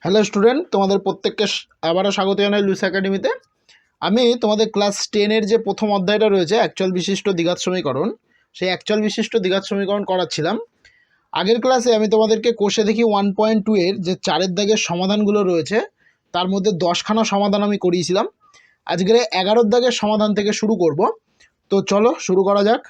Hello student, তোমাদের প্রত্যেককে আবারও স্বাগত জানাই লুইস একাডেমিতে। আমি তোমাদের ক্লাস 10-এর যে প্রথম অধ্যায়টা রয়েছে অ্যাকচুয়াল বিশিষ্ট দ্বিঘাত সমীকরণ, সেই অ্যাকচুয়াল বিশিষ্ট দ্বিঘাত সমীকরণ করাচ্ছিলাম। আগের ক্লাসে আমি তোমাদেরকে কোষে দেখি 1.2 এর যে 4-এর দাগের সমাধানগুলো রয়েছে তার মধ্যে 10খানা সমাধান আমি করিয়েছিলাম। আজকের 11-র দাগের সমাধান থেকে শুরু করব। তো চলো শুরু করা যাক।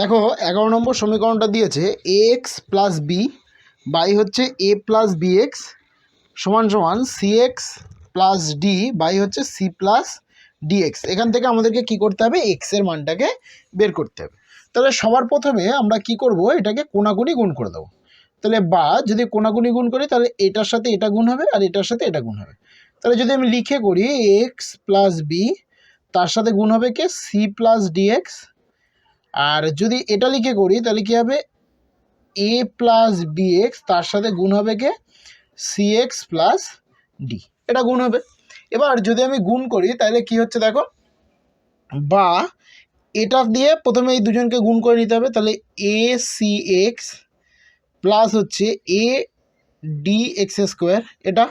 দেখো 11 নম্বর সমীকরণটা দিয়েছে ax প্লাস বি বাই হচ্ছে a প্লাস bx সমান সমান cx প্লাস ডি বাই হচ্ছে c প্লাস ডিএক্স। এখান থেকে আমাদেরকে কি করতে হবে, এক্স এর মানটাকে বের করতে হবে। তাহলে সবার প্রথমে আমরা কি করব, এটাকে কোনাকুনি গুণ করে দেবো। তাহলে বা যদি কোনাকুনি গুণ করি তাহলে এটার সাথে এটা গুণ হবে আর এটার সাথে এটা গুণ হবে। তাহলে যদি আমি লিখে করি এক্স প্লাস বি, তার সাথে গুণ হবে কে সি প্লাস ডিএক্স। আর যদি এটা লিখে করি তাহলে কি হবে এ প্লাস বি এক্স, তার সাথে গুণ হবে K C x plus D, এটা গুণ হবে। এবার যদি আমি গুণ করি তাহলে কি হচ্ছে দেখো, বা এটা দিয়ে প্রথমে এই দুজনকে গুণ করে নিতে হবে। তাহলে এ সি এক্স প্লাস হচ্ছে এ ডি এক্স স্কোয়ার, এটা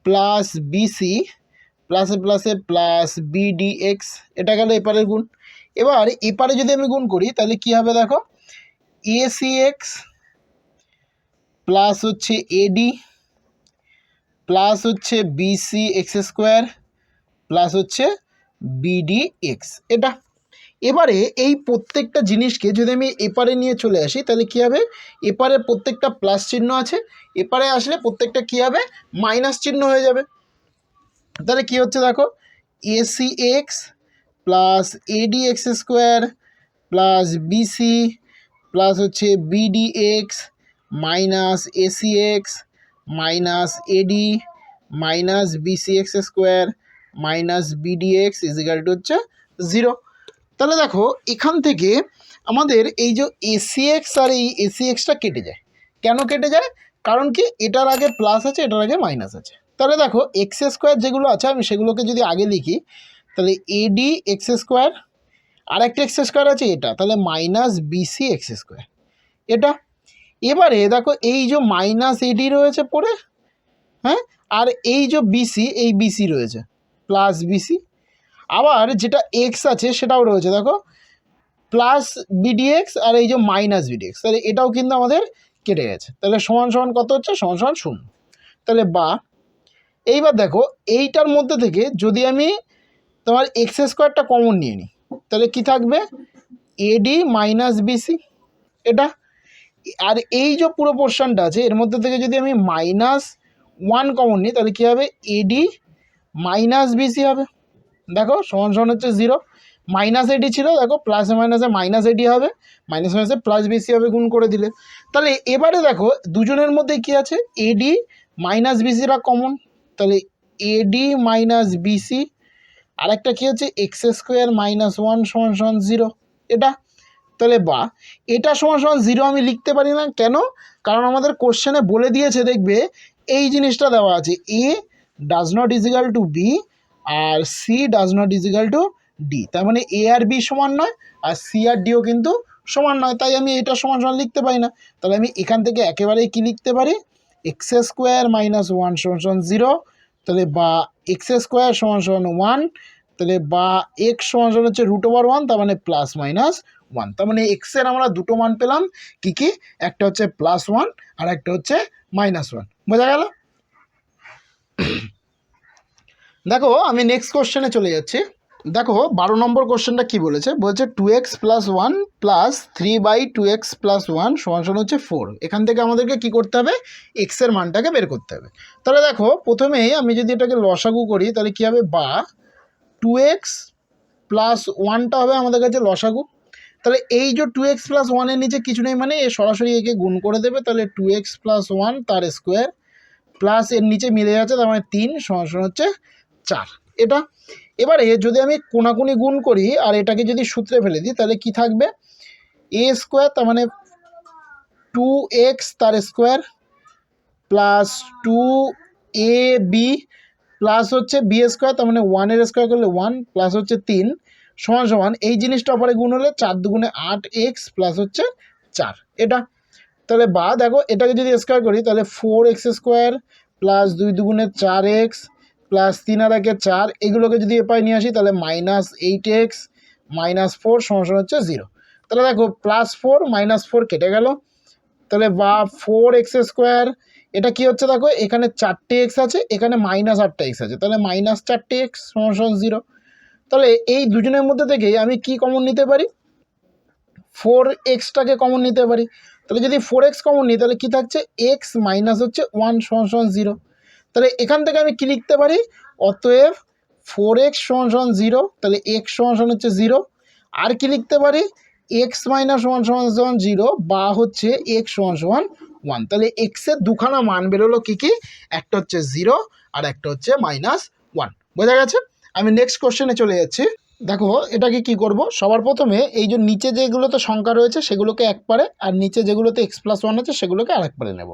প্লাস বিসি প্লাসে প্লাসে প্লাস বিডি এক্স, এটা গেল এপারের গুণ। এবার এপারে যদি আমি গুণ করি তাহলে কি হবে দেখো, এ সি এক্স প্লাস হচ্ছে এডি প্লাস হচ্ছে বিসি এক্স স্কোয়ার প্লাস হচ্ছে বিডি এক্স, এটা। এবারে এই প্রত্যেকটা জিনিসকে যদি আমি এপারে নিয়ে চলে আসি তাহলে কী হবে, এপারে প্রত্যেকটা প্লাস চিহ্ন আছে, এপারে আসলে প্রত্যেকটা কী হবে, মাইনাস চিহ্ন হয়ে যাবে। তাহলে কী হচ্ছে দেখো, AC x plus AD x square plus BC plus হচ্ছে BD x minus AC x minus AD minus BC x square minus BD x equal to হচ্ছে 0। তাহলে দেখো এখান থেকে আমাদের এই যে এসি এক্স আর এই এসি এক্সটা কেটে যায়। কেন কেটে যায়, কারণ কি এটার আগে প্লাস আছে এটার আগে মাইনাস আছে। তাহলে দেখো এক্স স্কোয়ার যেগুলো আছে আমি সেগুলোকে যদি আগে লিখি তাহলে এডি এক্স স্কোয়ার, আর একটা এক্স স্কোয়ার আছে এটা, তাহলে মাইনাস বিসি এক্স স্কোয়ার, এটা। এবারে দেখো এই যে মাইনাস এডি রয়েছে পড়ে, হ্যাঁ, আর এই যে বিসি, এই বিসি রয়েছে প্লাস বিসি, আবার যেটা এক্স আছে সেটাও রয়েছে দেখো প্লাস বিডিএক্স আর এই যে মাইনাস বিডিএক্স, তাহলে এটাও কিন্তু আমাদের কেটে গেছে। তাহলে সমান সমান কত হচ্ছে, সমান সমান 0। তাহলে বা এইবার দেখো এইটার মধ্যে থেকে যদি আমি তোমার এক্স স্কোয়ারটা কমন নিয়ে নিই তাহলে কি থাকবে, এডি মাইনাস বিসি, এটা। আর এই যে পুরো পোর্শনটা আছে এর মধ্যে থেকে যদি আমি -1 কমন নিই তাহলে কী হবে, এডি মাইনাস বিসি হবে। দেখো সমান সমান হচ্ছে 0। মাইনাস এডি ছিল, দেখো প্লাসে মাইনাসে মাইনাস এডি হবে, মাইনাস মাইনাসে প্লাস বিসি হবে গুণ করে দিলে। তাহলে এবারে দেখো দুজনের মধ্যে কি আছে, এডি মাইনাস বিসিরা কমন, তাহলে এডি মাইনাস বিসি, আরেকটা কী হচ্ছে এক্স স্কোয়ার -1 সমান সমান 0, এটা। তাহলে বা এটা সমান সমান 0 আমি লিখতে পারি না, কেন, কারণ আমাদের কোশ্চেনে বলে দিয়েছে, দেখবে এই জিনিসটা দেওয়া আছে A does not equal to B আর C does not equal to D, তার মানে এ আর বি সমান নয় আর সি আর ডিও কিন্তু সমান নয়, তাই আমি এটা সমান সমান লিখতে পারি না। তাহলে আমি এখান থেকে একেবারেই কি লিখতে পারি, এক্স স্কোয়ার -1 সমান সমান 0, তাহলে বা এক্স স্কোয়ার সমান সমান 1, তাহলে বা এক্স সমান সমান হচ্ছে √1, তার মানে +-1, তার মানে এক্সের আমরা দুটো মান পেলাম, কি কি, একটা হচ্ছে +1 আর একটা হচ্ছে -1, বোঝা গেল। দেখো আমি নেক্সট কোশ্চেনে চলে যাচ্ছি। দেখো 12 নম্বর কোশ্চেনটা কি বলেছে, বলছে 2x + 1 + 3/2x + 1 সমান সমান হচ্ছে 4। এখান থেকে আমাদেরকে কি করতে হবে, এক্সের মানটাকে বের করতে হবে। তাহলে দেখো প্রথমেই আমি যদি এটাকে লসাগু করি তাহলে কী হবে, বা 2x + 1টা হবে আমাদের কাছে লসাগু। তাহলে এই যে 2x + 1 এর নিচে কিছু নেই, মানে এ সরাসরি একে গুণ করে দেবে, তাহলে 2x + 1 তার স্কোয়ার প্লাস এর নিচে মিলে যাচ্ছে, তার মানে 3 সমান সমান হচ্ছে 4, এটা। এবারে যদি আমি কোনাকুনি গুণ করি আর এটাকে যদি সূত্রে ফেলে দিই তাহলে কি থাকবে, এ স্কোয়ার তার মানে 2x তার square plus 2 A B plus হচ্ছে বি স্কোয়ার, তার মানে 1 এর স্কোয়ার করলে 1 প্লাস হচ্ছে 3 সমান সমান এই জিনিসটা অপরে গুণ হলে 4 দুগুণে 8x প্লাস হচ্ছে 4 এটা। তাহলে বা দেখো এটাকে যদি স্কোয়ার করি তাহলে 4x স্কোয়ার প্লাস 2 দুগুণে 4x প্লাস 3 আর 1 4, এগুলোকে যদি এপারে নিয়ে আসি তাহলে -8x -4 সমান হচ্ছে 0। তাহলে দেখো +4 -4 কেটে গেল, তাহলে বা 4x স্কোয়ার এটা কি হচ্ছে দেখো এখানে 4টে x আছে, এখানে -8টা x আছে, তাহলে -4x সমান 0। তাহলে এই দুজনের মধ্যে থেকেই আমি কি কমন নিতে পারি, 4xটাকে কমন নিতে পারি। তাহলে যদি 4x কমন নিই তাহলে কি থাকছে x মাইনাস হচ্ছে 1 সমান 0। তাহলে এখান থেকে আমি কি লিখতে পারি, অতএব 4x সমান 0, তাহলে x সমান হচ্ছে 0। আর কি লিখতে পারি, x মাইনাস 1 সমান 0 বা হচ্ছে x সমান 1। তাহলে x এর দুখানা মান বেরোলো কি কি, একটা হচ্ছে 0 আর একটা হচ্ছে -1। বোঝা গেছে? আমি নেক্সট কোশ্চেনে চলে যাচ্ছি। দেখো এটাকে কি করব, সবার প্রথমে এই যে নিচে যেগুলোতে সংখ্যা রয়েছে সেগুলোকে এক পারে, আর নিচে যেগুলোতে x+1 আছে সেগুলোকে আরেক পারে নেব।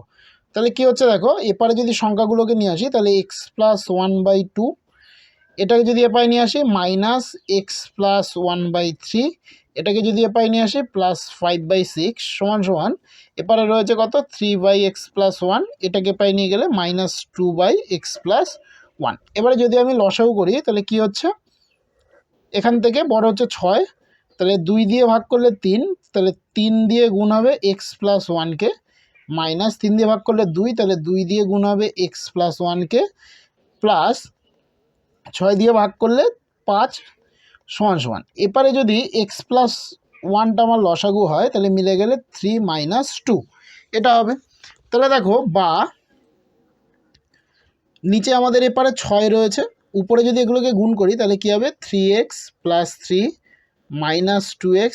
তাহলে কি হচ্ছে দেখো এপারে যদি সংখ্যাগুলোকে নিয়ে আসি তাহলে x+1/2, এটাকে যদি এপারে নিয়ে আসি -x+1/3, এটাকে যদি এপারে নিয়ে আসি +5/6 সমান এপারে রয়েছে কত 3/x+1, এটাকে এপারে নিয়ে গেলে -2/x+1। এবারে যদি আমি লসাগু করি তাহলে কি হচ্ছে, এখান থেকে বড় হচ্ছে 6, তাহলে 2 দিয়ে ভাগ করলে 3, তাহলে 3 দিয়ে গুণ হবে x+1কে, -3 দিয়ে ভাগ করলে 2, তাহলে 2 দিয়ে গুণ হবে x+1কে, প্লাস 6 দিয়ে ভাগ করলে 5 সমান। এপারে যদি x+1টা আমার লসাগু হয় তাহলে মিলে গেলে 3 - 2 এটা হবে। তাহলে দেখো বা নিচে আমাদের এপারে 6 রয়েছে, উপরে যদি এগুলোকে গুণ করি তাহলে কি হবে 3x + 3 -2x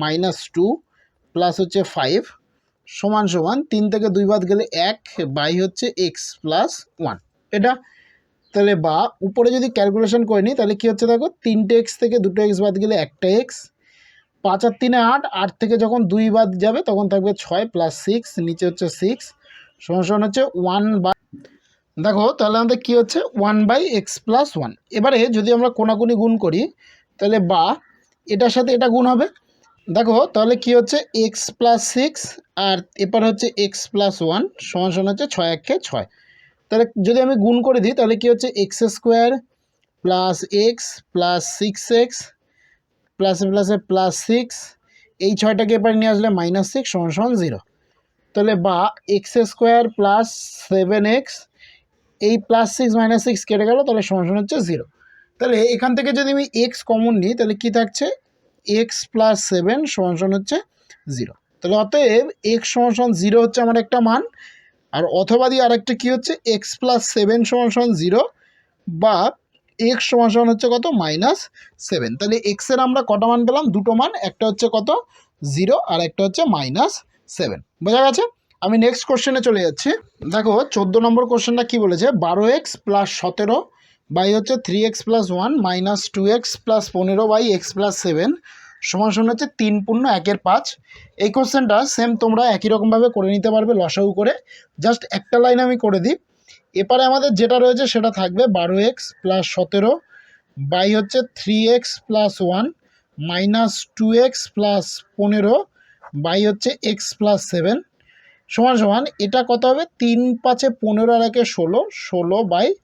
-2 প্লাস হচ্ছে 5 সমান 3 থেকে 2 বাদ গেলে 1 বাই হচ্ছে x+1 এটা। তাহলে বা উপরে যদি ক্যালকুলেশন করে নিই তাহলে কি হচ্ছে দেখো 3টে x থেকে 2টো x বাদ গেলে একটা x, 5 আর 3 8, 8 থেকে যখন 2 বাদ যাবে তখন থাকবে 6 + 6, নিচে হচ্ছে 6 সমান হচ্ছে 1 বাই, দেখো তাহলে আমাদের কী হচ্ছে 1/x+1। এবারে যদি আমরা কোনাকুনি গুণ করি তাহলে বা এটার সাথে এটা গুণ হবে, দেখো তাহলে কি হচ্ছে x+6 আর এপার হচ্ছে x+1 সমান হচ্ছে 6 1 6। তাহলে যদি আমি গুণ করে দিই তাহলে কি হচ্ছে x² + x + 6x প্লাসে প্লাসে +6, এই 6টাকে এবার নিয়ে আসলে -6 সমান 0। তাহলে বা x² + 7x, এই +6 -6 কেটে গেল, তাহলে সমান হচ্ছে 0। তাহলে এখান থেকে যদি আমি x কমন নিই তাহলে কি থাকছে x + 7 সমান হচ্ছে 0। তাহলে অতএব x সমান 0 হচ্ছে আমার একটা মান, আর অথবা দিয়ে আরেকটা কী হচ্ছে x + 7 সমান 0 বা x সমান হচ্ছে কত -7। তাহলে x এর আমরা কটা মান পেলাম, দুটো মান, একটা হচ্ছে কত 0 আর একটা হচ্ছে -7। বোঝা গেছে? আমি নেক্সট কোশ্চেনে চলে যাচ্ছি। দেখো 14 নম্বর কোশ্চেনটা কি বলেছে, 12x + 17 বাই হচ্ছে 3x + 1 -2x + 15/x+7 সমান হচ্ছে 3 পূর্ণ 1/5। এই কোশ্চেনটা সেম তোমরা একই রকমভাবে করে নিতে পারবে লসাগু করে, জাস্ট একটা লাইন আমি করে দিই। এপারে আমাদের যেটা রয়েছে সেটা থাকবে 12x + 17 বাই হচ্ছে 3x + 1 -2x + 15 বাই হচ্ছে x+7 সমান এটা কত হবে 3 5 15 আর 1 16, 16/5।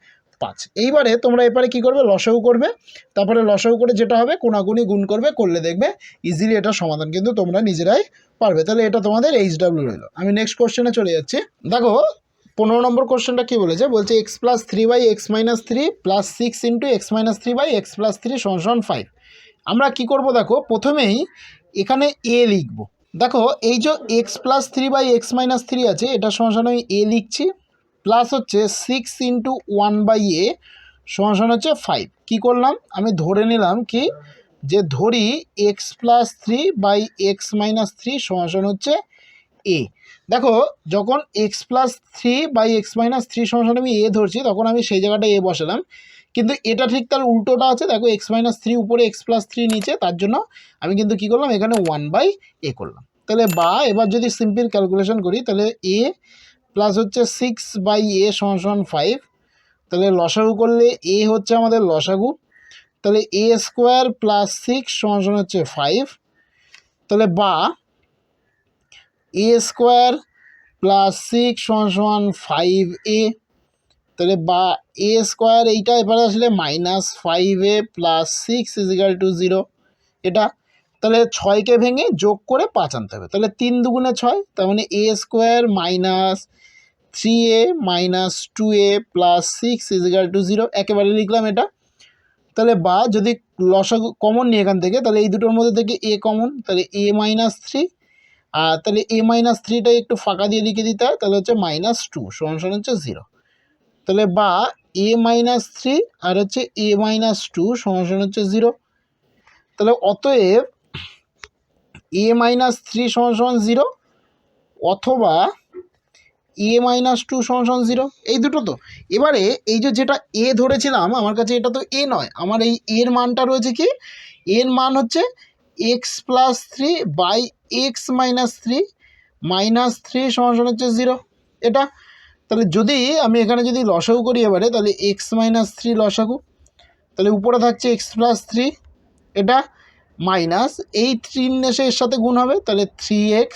এইবারে তোমরা এপারে কি করবে, লসাগু করবে, তারপরে লসাগু করে যেটা হবে কোনাকুনি গুণ করবে, করলে দেখবে ইজিলি এটা সমাধান কিন্তু তোমরা নিজেরাই পারবে। তাহলে এটা তোমাদের HW রইল। আমি নেক্সট কোশ্চেনে চলে যাচ্ছি। দেখো 15 নম্বর কোশ্চেনটা কি বলেছে, বলছে x+3/x-3 + 6 × x-3/x+3 সমান 5। আমরা কি করব, দেখো প্রথমেই এখানে a লিখব। দেখো এই যে x+3/x-3 আছে, এটা সমান আমি a লিখছি, প্লাস হচ্ছে 6 × 1/a সমান হচ্ছে 5। কি করলাম, আমি ধরে নিলাম কি যে ধরি x+3/x-3 সমান হচ্ছে a। দেখো যখন x+3/x-3 সমান আমি a ধরছি তখন আমি সেই জায়গাটায় a বসালাম, কিন্তু এটা ঠিক তার উল্টোটা আছে। দেখো x-3 উপরে x+3 নিচে, তার জন্য আমি কিন্তু কি করলাম এখানে 1/a করলাম। তাহলে বা এবার যদি সিম্পল ক্যালকুলেশন করি তাহলে a প্লাস হচ্ছে 6/a সমান 5 তাহলে লসাগু করলে এ হচ্ছে আমাদের লসাগু, তাহলে এ স্কোয়ার প্লাস 6 সমান হচ্ছে 5, তাহলে বা এ স্কোয়ার প্লাস 6 সমান 5a, তাহলে বা এ স্কোয়ার এইটা এবারে আসলে -5a প্লাস 6 = 0 এটা। তাহলে 6কে ভেঙে যোগ করে 5 আনতে হবে, তাহলে 3 দুগুণে 6, তার মানে a square minus 3a minus 2a plus 6 = 0 একেবারে লিখলাম এটা। তাহলে বা যদি লসাগু কমন নিই এখান থেকে, তাহলে এই দুটোর মধ্যে থেকে এ কমন, তাহলে a - 3, আর তাহলে a - 3টা একটু ফাঁকা দিয়ে লিখে দিতে হয়, তাহলে হচ্ছে -2 সমান হচ্ছে 0। তাহলে বা a - 3 আর হচ্ছে a - 2 সমান হচ্ছে 0। তাহলে অতএব a - 3 সমান 0 অথবা a - 2 সমান 0, এই দুটো তো। এবারে এই যে যেটা এ ধরেছিলাম আমার কাছে, এটা তো এ নয়, আমার এই এর মানটা রয়েছে কি, এর মান হচ্ছে x + 3 বাই x - 3 -3 সমান হচ্ছে 0 এটা। তাহলে যদি আমি এখানে যদি লসাগু করি এবারে, তাহলে x - 3 লসাগু, তাহলে উপরে থাকছে x + 3 এটা মাইনাস এই 3 এসে এর সাথে গুণ হবে, তাহলে 3x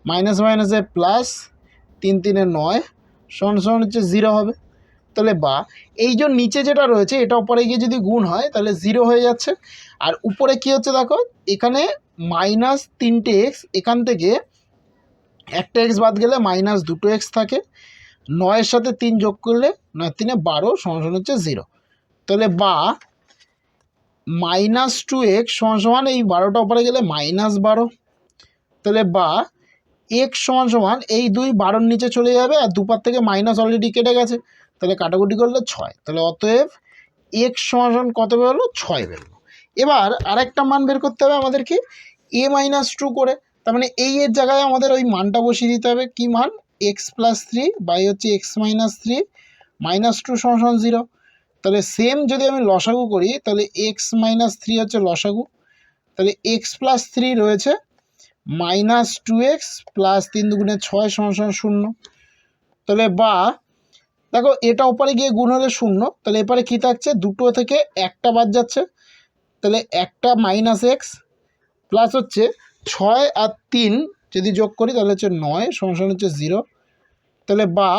মাইনাস মাইনাসে প্লাস 3 × 3 = 9 সমান হচ্ছে 0 হবে। তাহলে বা এই যে নিচে যেটা রয়েছে এটা উপরে গিয়ে যদি গুণ হয় তাহলে 0 হয়ে যাচ্ছে। আর উপরে কি হচ্ছে দেখো, এখানে -3x, এখান থেকে একটা x বাদ গেলে -2x থাকে, 9-এর সাথে 3 যোগ করলে 9 × 3 = 12 সমান হচ্ছে 0। তাহলে বা -2x সমান এই 12টা উপরে গেলে -12, তাহলে বা x সমান এই 2 12-র নিচে চলে যাবে, আর দুপার থেকে মাইনাস অলরেডি কেটে গেছে, তাহলে কাটাকুটি করলে 6, তাহলে অতএব x সমান কত বেরোলো, 6 বেরোলো। এবার আরেকটা মান বের করতে হবে আমাদেরকে a - 2 করে, তার মানে এই এর জায়গায় আমাদের ওই মানটা বসিয়ে দিতে হবে, কি মান, x + 3 বাই হচ্ছে x - 3 -2 সমান 0। তাহলে সেম যদি আমি লসাগু করি, তাহলে x - 3 হচ্ছে লসাগু, তাহলে x + 3 রয়েছে -2x প্লাস 3 দুগুণে 6 সমান 0। তাহলে বা দেখো এটা ওপরে গিয়ে গুণ হলে 0, তাহলে এরপরে কী থাকছে, দুটো থেকে একটা বাদ যাচ্ছে, তাহলে একটা -x প্লাস হচ্ছে 6 আর 3 যদি যোগ করি তাহলে হচ্ছে 9 সমান হচ্ছে 0। তাহলে বা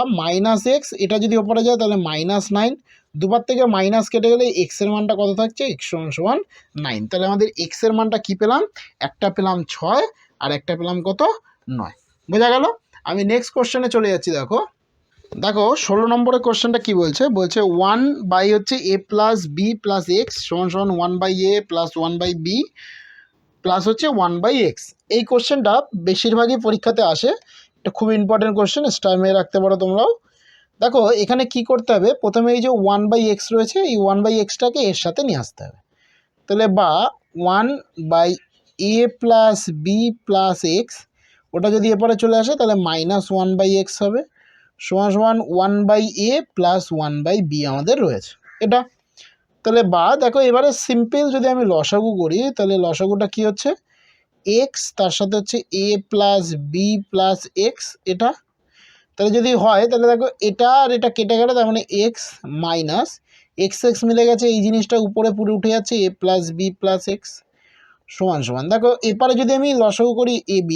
-x এটা যদি ওপরে যায় তাহলে -9, দুবার থেকে মাইনাস কেটে গেলে এক্সের মানটা কত থাকছে, x সমান 9। তাহলে আমাদের এক্সের মানটা কী পেলাম, একটা পেলাম 6 আর একটা পেলাম কত, 9। বোঝা গেল। আমি নেক্সট কোশ্চেনে চলে যাচ্ছি। দেখো 16 নম্বরের কোশ্চেনটা কি বলছে, 1 হচ্ছে a + b + x সমান 1/a + 1/b প্লাস হচ্ছে 1/x। এই কোশ্চেনটা বেশিরভাগই পরীক্ষাতে আসে, এটা খুব ইম্পর্টেন্ট কোশ্চেন, স্টার মেয়ে রাখতে পারো তোমরাও। দেখো এখানে কি করতে হবে, প্রথমে এই যে 1/x রয়েছে, এই 1/xটাকে এর সাথে নিয়ে আসতে হবে। তাহলে বা 1/a + b + x, ওটা যদি এরপরে চলে আসে তাহলে -1/x হবে, সমান 1/a + 1/b আমাদের রয়েছে এটা। তাহলে বা দেখো এবারে সিম্পল যদি আমি লসাগু করি, তাহলে লসাগুটা কি হচ্ছে, x তার সাথে হচ্ছে a + b + x এটা। তাহলে যদি হয় তাহলে দেখো এটা আর এটা কেটে গেলে, তার মানে x মাইনাস x মিলে গেছে, এই জিনিসটা উপরে পুরো উঠে যাচ্ছে, a + b + x সমান দেখো এরপরে যদি আমি লসাগু করি a b,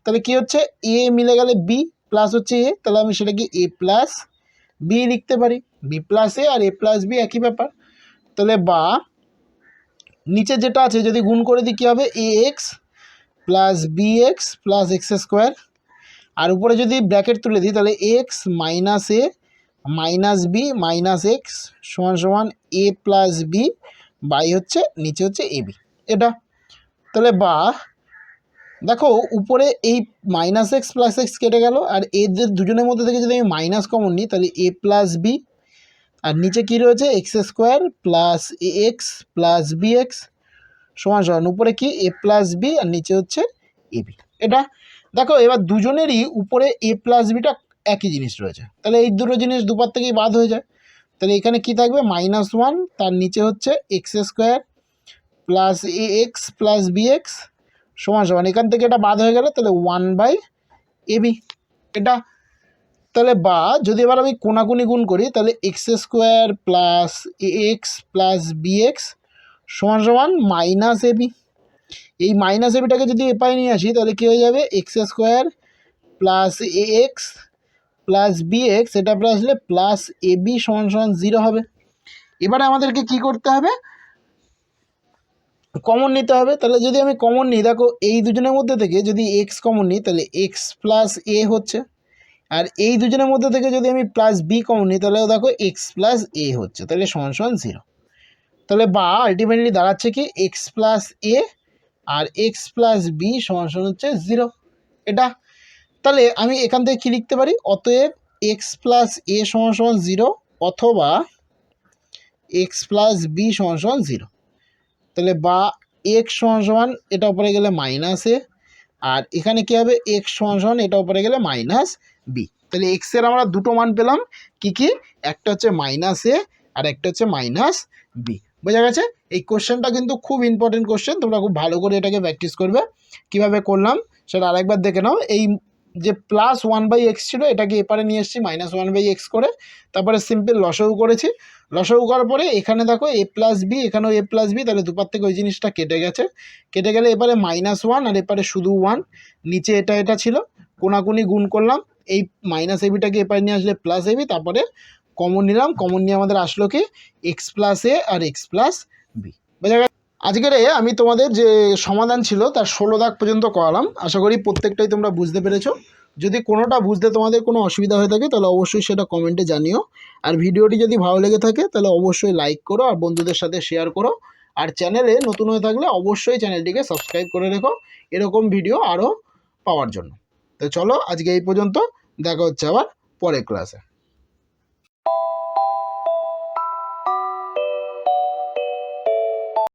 তাহলে কি হচ্ছে, a মিলে গেলে b প্লাস হচ্ছে a, তাহলে আমি সেটাকে a + b লিখতে পারি, b + a R a + b একই ব্যাপার। তাহলে বা নিচে যেটা আছে যদি গুণ করে দিই কী হবে, ax + bx + x², আর উপরে যদি ব্র্যাকেট তুলে দিই তাহলে x - a - b - x সমান a + b বাই হচ্ছে নিচে হচ্ছে ab এটা। তাহলে বা দেখো উপরে এই -x + x কেটে গেল, আর এদের দুজনের মধ্যে থেকে যদি আমি মাইনাস কমন নিই তাহলে a + b, আর নিচে কি রয়েছে x² + ax + bx সমান উপরে কি a + b আর নিচে হচ্ছে ab এটা। দেখো এবার দুজনেরই উপরে a + bটা একই জিনিস রয়েছে, তাহলে এই দুটো জিনিস দুপার থেকেই বাদ হয়ে যায়। তাহলে এখানে কি থাকবে, -1, তার নিচে হচ্ছে x² + ax + bx সমান এখান থেকে এটা বাদ হয়ে গেলে তাহলে 1/ab এটা। তাহলে বা যদি এবার আমি কোনাকুনি গুণ করি তাহলে x square plus x plus bx সমান সমান মাইনাস এবি। এই মাইনাস এবিটাকে যদি এপাই নিয়ে আসি তাহলে কী হয়ে যাবে, x square plus x plus bx এটা প্লাস আসলে প্লাস এবি সমান সমান 0 হবে। এবারে আমাদেরকে কি করতে হবে, কমন নিতে হবে। তাহলে যদি আমি কমন নিই, দেখো এই দুজনের মধ্যে থেকে যদি এক্স কমন নিই তাহলে এক্স প্লাস এ হচ্ছে, আর এই দুজনের মধ্যে থেকে যদি আমি প্লাস বি কমন নিই তাহলে দেখো এক্স প্লাস এ হচ্ছে, তাহলে সমান সমান 0। তাহলে বা আলটিমেটলি দাঁড়াচ্ছে কি এক্স প্লাস এ আর এক্স প্লাস বি সমান সমান হচ্ছে 0 এটা। তাহলে আমি এখান থেকে কী লিখতে পারি, অতএব এক্স প্লাস এ সমান সমান 0 অথবা এক্স প্লাস বি সমান সমান 0। তাহলে বা এক্স সমান সমান এটা উপরে গেলে মাইনাস এ, আর এখানে কী হবে এক্স সমান সমান এটা উপরে গেলে মাইনাস বি। তাহলে এক্সের আমরা দুটো মান পেলাম, কি কি, একটা হচ্ছে মাইনাস এ আর একটা হচ্ছে মাইনাস বি। বোঝা গেছে? এই কোশ্চেনটা কিন্তু খুব ইম্পর্টেন্ট কোশ্চেন, তোমরা খুব ভালো করে এটাকে প্র্যাকটিস করবে। কিভাবে করলাম সেটা আরেকবার দেখে নাও। এই যে প্লাস 1/x ছিল এটাকে এপারে নিয়ে এসেছি মাইনাস 1/x করে, তারপরে সিম্পল লসাগু করেছি। লসাগু করার পরে এখানে দেখো এ প্লাস বি, এখানেও এ প্লাস বি, তাহলে দুপার থেকে ওই জিনিসটা কেটে গেছে। কেটে গেলে এবারে -1 আর এপারে শুধু 1, নিচে এটা ছিল, কোনাকুনি গুণ করলাম, এই মাইনাস এবিটাকে এপারে নিয়ে আসলে প্লাস এবি, তারপরে কমন নিলাম, কমন নিয়ে আমাদের আসলো কি এক্স প্লাস এ আর এক্স প্লাস বি। বোঝা গেছে? আজকের আমি তোমাদের যে সমাধান ছিল তার 16 দাগ পর্যন্ত করালাম। আশা করি প্রত্যেকটাই তোমরা বুঝতে পেরেছো। যদি কোনোটা বুঝতে তোমাদের কোনো অসুবিধা হয়ে থাকে তাহলে অবশ্যই সেটা কমেন্টে জানিও। আর ভিডিওটি যদি ভালো লেগে থাকে তাহলে অবশ্যই লাইক করো আর বন্ধুদের সাথে শেয়ার করো। আর চ্যানেলে নতুন হয়ে থাকলে অবশ্যই চ্যানেলটিকে সাবস্ক্রাইব করে রেখো এরকম ভিডিও আরও পাওয়ার জন্য। তো চলো আজকে এই পর্যন্ত, দেখা হচ্ছে আবার পরের ক্লাসে।